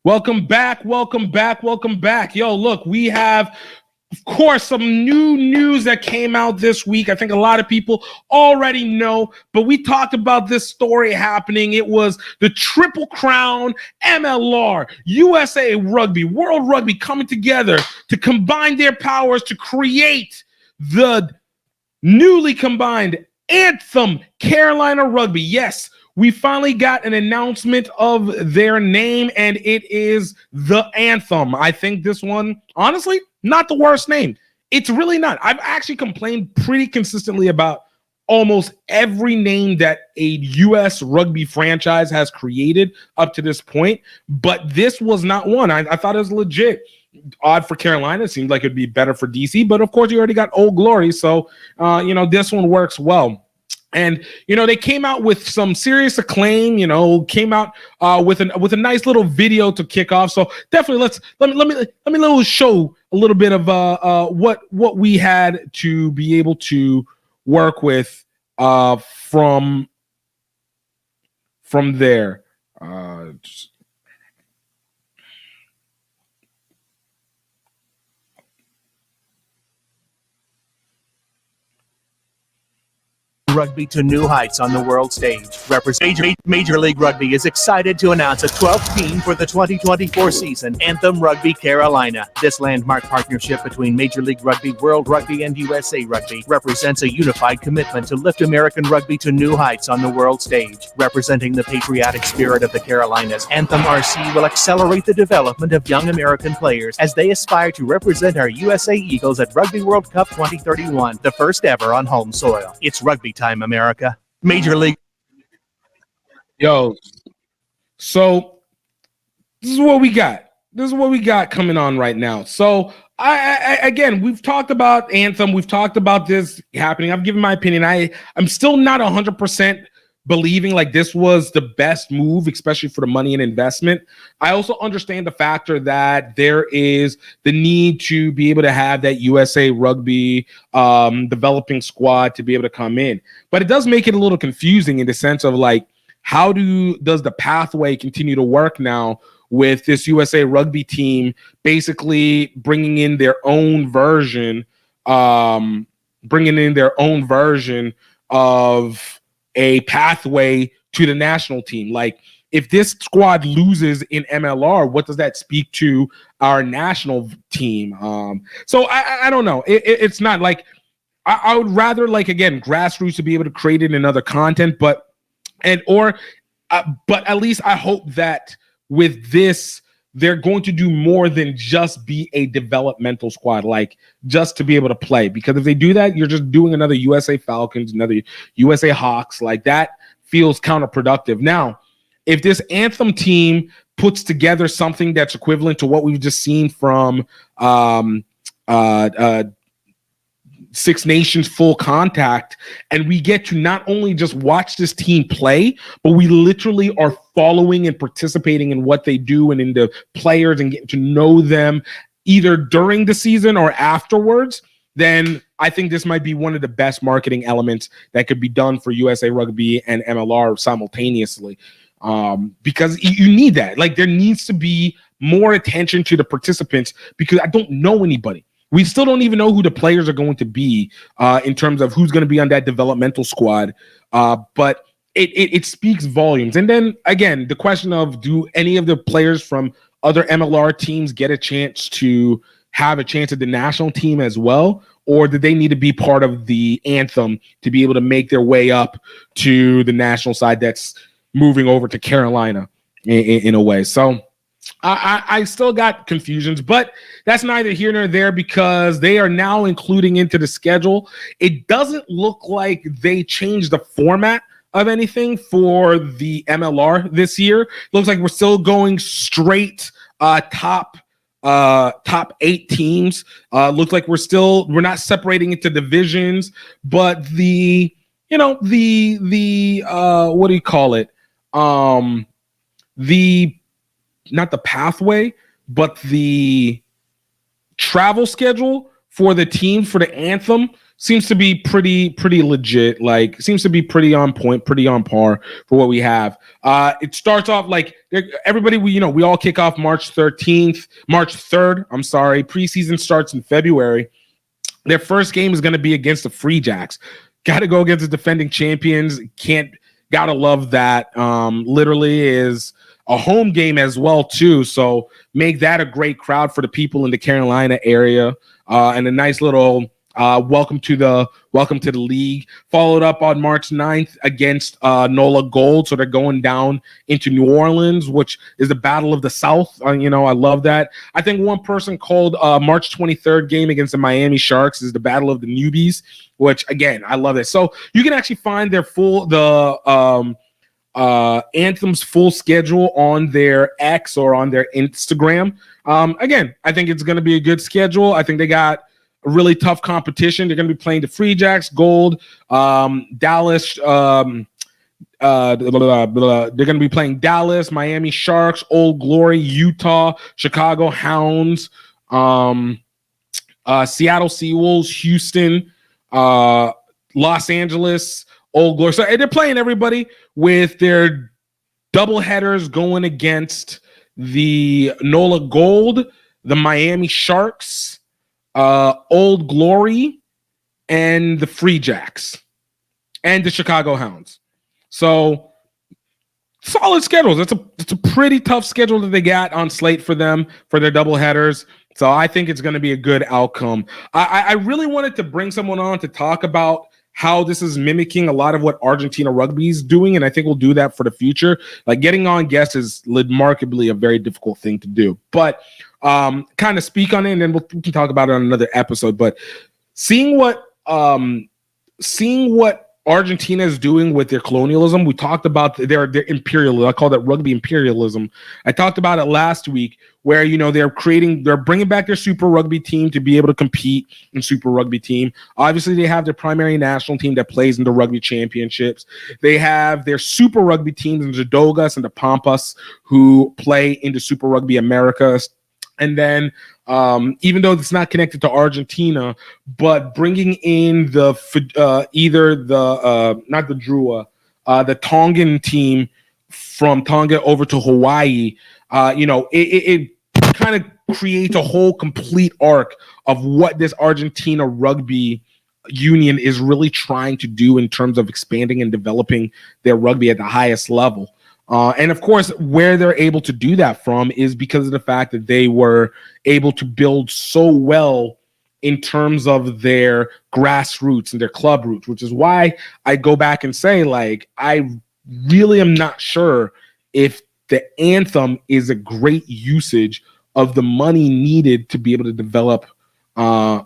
Welcome back, welcome back, welcome back. Yo, look, we have, of course, some new news that came out this week. I think a lot of people already know, but we talked about this story happening. It was the Triple Crown, MLR, USA Rugby, World Rugby coming together to combine their powers to create the newly combined Anthem Carolina Rugby. Yes, we finally got an announcement of their name, and it is the Anthem. I think this one, honestly, not the worst name. It's really not. I've actually complained pretty consistently about almost every name that a U.S. rugby franchise has created up to this point, but this was not one. I thought it was legit. Odd for Carolina. It seemed like it'd be better for DC, but of course you already got Old Glory, so this one works well. And they came out with some serious acclaim. Came out with a nice little video to kick off. So definitely let me show a little bit of what we had to be able to work with from there. Rugby to new heights on the world stage. Major League Rugby is excited to announce a 12th team for the 2024 season, Anthem Rugby Carolina. This landmark partnership between Major League Rugby, World Rugby, and USA Rugby represents a unified commitment to lift American rugby to new heights on the world stage. Representing the patriotic spirit of the Carolinas, Anthem RC will accelerate the development of young American players as they aspire to represent our USA Eagles at Rugby World Cup 2031, the first ever on home soil. It's rugby time, America. Major League. Yo, so this is what we got. This is what we got coming on right now. So I again, we've talked about Anthem. We've talked about this happening. I've given my opinion. I'm still not 100% believing like this was the best move, especially for the money and investment. I also understand the factor that there is the need to be able to have that USA Rugby developing squad to be able to come in. But it does make it a little confusing in the sense of like, how does the pathway continue to work now with this USA Rugby team basically bringing in their own version of a pathway to the national team? Like, if this squad loses in MLR, what does that speak to our national team? So I don't know. It's not like I would rather, like, again, grassroots to be able to create it in other content, but at least I hope that with this, they're going to do more than just be a developmental squad, like just to be able to play. Because if they do that, you're just doing another USA Falcons, another USA Hawks. Like, that feels counterproductive. Now, if this Anthem team puts together something that's equivalent to what we've just seen from Six Nations Full Contact, and we get to not only just watch this team play, but we literally are following and participating in what they do and in the players and getting to know them either during the season or afterwards, then I think this might be one of the best marketing elements that could be done for USA Rugby and MLR simultaneously. Because you need that. Like, there needs to be more attention to the participants, because I don't know anybody. We still don't even know who the players are going to be in terms of who's going to be on that developmental squad. But it speaks volumes. And then, again, the question of, do any of the players from other MLR teams get a chance to have a chance at the national team as well? Or do they need to be part of the Anthem to be able to make their way up to the national side that's moving over to Carolina in a way? So I still got confusions, but that's neither here nor there, because they are now including into the schedule. It doesn't look like they changed the format of anything for the MLR this year. Looks like we're still going straight top 8 teams. Looks like we're not separating into divisions, but the what do you call it? Not the pathway, but the travel schedule for the teams for the Anthem seems to be pretty legit. Like, seems to be pretty on point, pretty on par for what we have. It starts off like everybody, we all kick off March 3rd. I'm sorry. Preseason starts in February. Their first game is going to be against the Free Jacks. Got to go against the defending champions. Gotta love that. Literally is a home game as well too. So make that a great crowd for the people in the Carolina area, and a nice little welcome to the league. Followed up on March 9th against NOLA Gold. So they're going down into New Orleans, which is the Battle of the South. I love that. I think one person called March 23rd game against the Miami Sharks is the Battle of the Newbies, which again, I love it. So you can actually find their Anthem's full schedule on their X or on their Instagram. Again, I think it's going to be a good schedule. I think they got a really tough competition. They're going to be playing the Free Jacks, Gold, Dallas. They're going to be playing Dallas, Miami Sharks, Old Glory, Utah, Chicago Hounds, Seattle Seawolves, Houston, Los Angeles, Old Glory. So they're playing everybody with their double headers going against the NOLA Gold, the Miami Sharks, Old Glory, and the Free Jacks, and the Chicago Hounds. So solid schedules. It's a pretty tough schedule that they got on slate for them for their double headers. So I think it's going to be a good outcome. I really wanted to bring someone on to talk about how this is mimicking a lot of what Argentina rugby is doing, and I think we'll do that for the future. Like, getting on guests is remarkably a very difficult thing to do, but kind of speak on it, and then we can talk about it on another episode. But seeing what Argentina is doing with their colonialism, we talked about their imperialism. I call that rugby imperialism. I talked about it last week, where they're bringing back their Super Rugby team to be able to compete in Super Rugby team. Obviously, they have their primary national team that plays in the Rugby Championships. They have their Super Rugby teams in the Dogas and the Pampas who play in the Super Rugby Americas. And then, even though it's not connected to Argentina, but bringing in the Tongan team from Tonga over to Hawaii, it kind of creates a whole complete arc of what this Argentina rugby union is really trying to do in terms of expanding and developing their rugby at the highest level. And of course, where they're able to do that from is because of the fact that they were able to build so well in terms of their grassroots and their club roots, which is why I go back and say, like, I really am not sure if the Anthem is a great usage of the money needed to be able to develop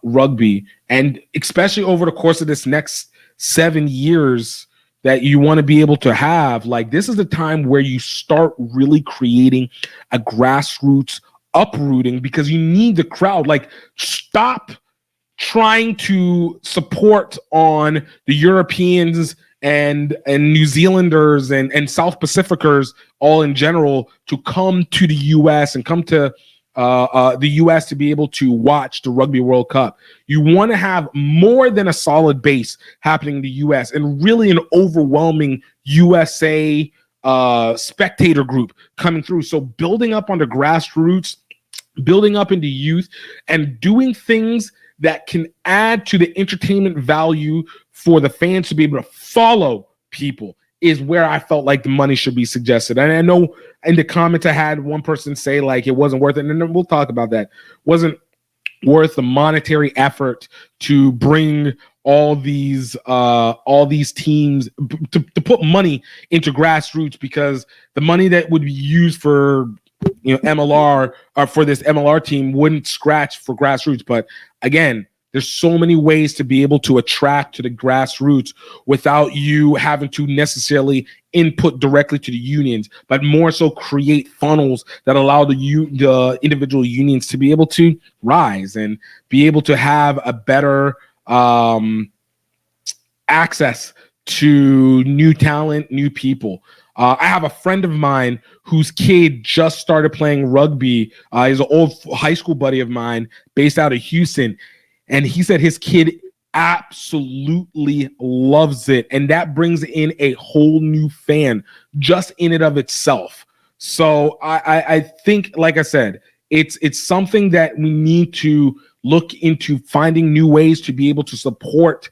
rugby. And especially over the course of this next 7 years that you want to be able to have, like, this is the time where you start really creating a grassroots uprooting, because you need the crowd. Like, stop trying to support on the Europeans and New Zealanders and South Pacificers all in general to come to the US and come to the US to be able to watch the Rugby World Cup. You want to have more than a solid base happening in the US, and really an overwhelming USA spectator group coming through. So building up on the grassroots, building up into youth, and doing things that can add to the entertainment value for the fans to be able to follow people is where I felt like the money should be suggested. And I know in the comments I had one person say, like, it wasn't worth it. And then we'll talk about that. Wasn't worth the monetary effort to bring all these teams to put money into grassroots, because the money that would be used for MLR or for this MLR team wouldn't scratch for grassroots. But again, there's so many ways to be able to attract to the grassroots without you having to necessarily input directly to the unions, but more so create funnels that allow the individual unions to be able to rise and be able to have a better access to new talent, new people. I have a friend of mine whose kid just started playing rugby. He's an old high school buddy of mine based out of Houston. And he said his kid absolutely loves it, and that brings in a whole new fan just in and of itself. So I think, like I said, it's something that we need to look into, finding new ways to be able to support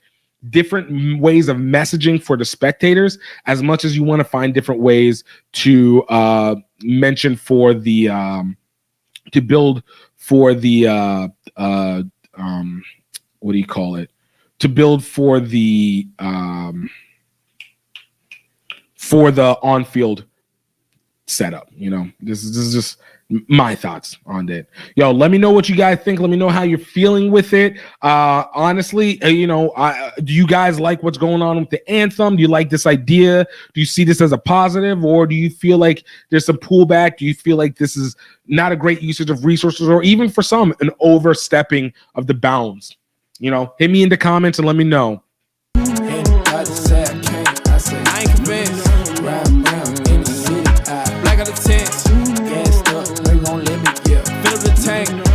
different ways of messaging for the spectators, as much as you want to find different ways to mention for the to build for the what do you call it? To build for the on-field setup. You know, this is just my thoughts on it. Yo, let me know what you guys think. Let me know how you're feeling with it. Honestly, do you guys like what's going on with the anthem? Do you like this idea? Do you see this as a positive, or do you feel like there's some pullback? Do you feel like this is not a great usage of resources, or even for some, an overstepping of the bounds? You know, hit me in the comments and let me know. I ain't convinced. Black out the tent. Fill up the tank.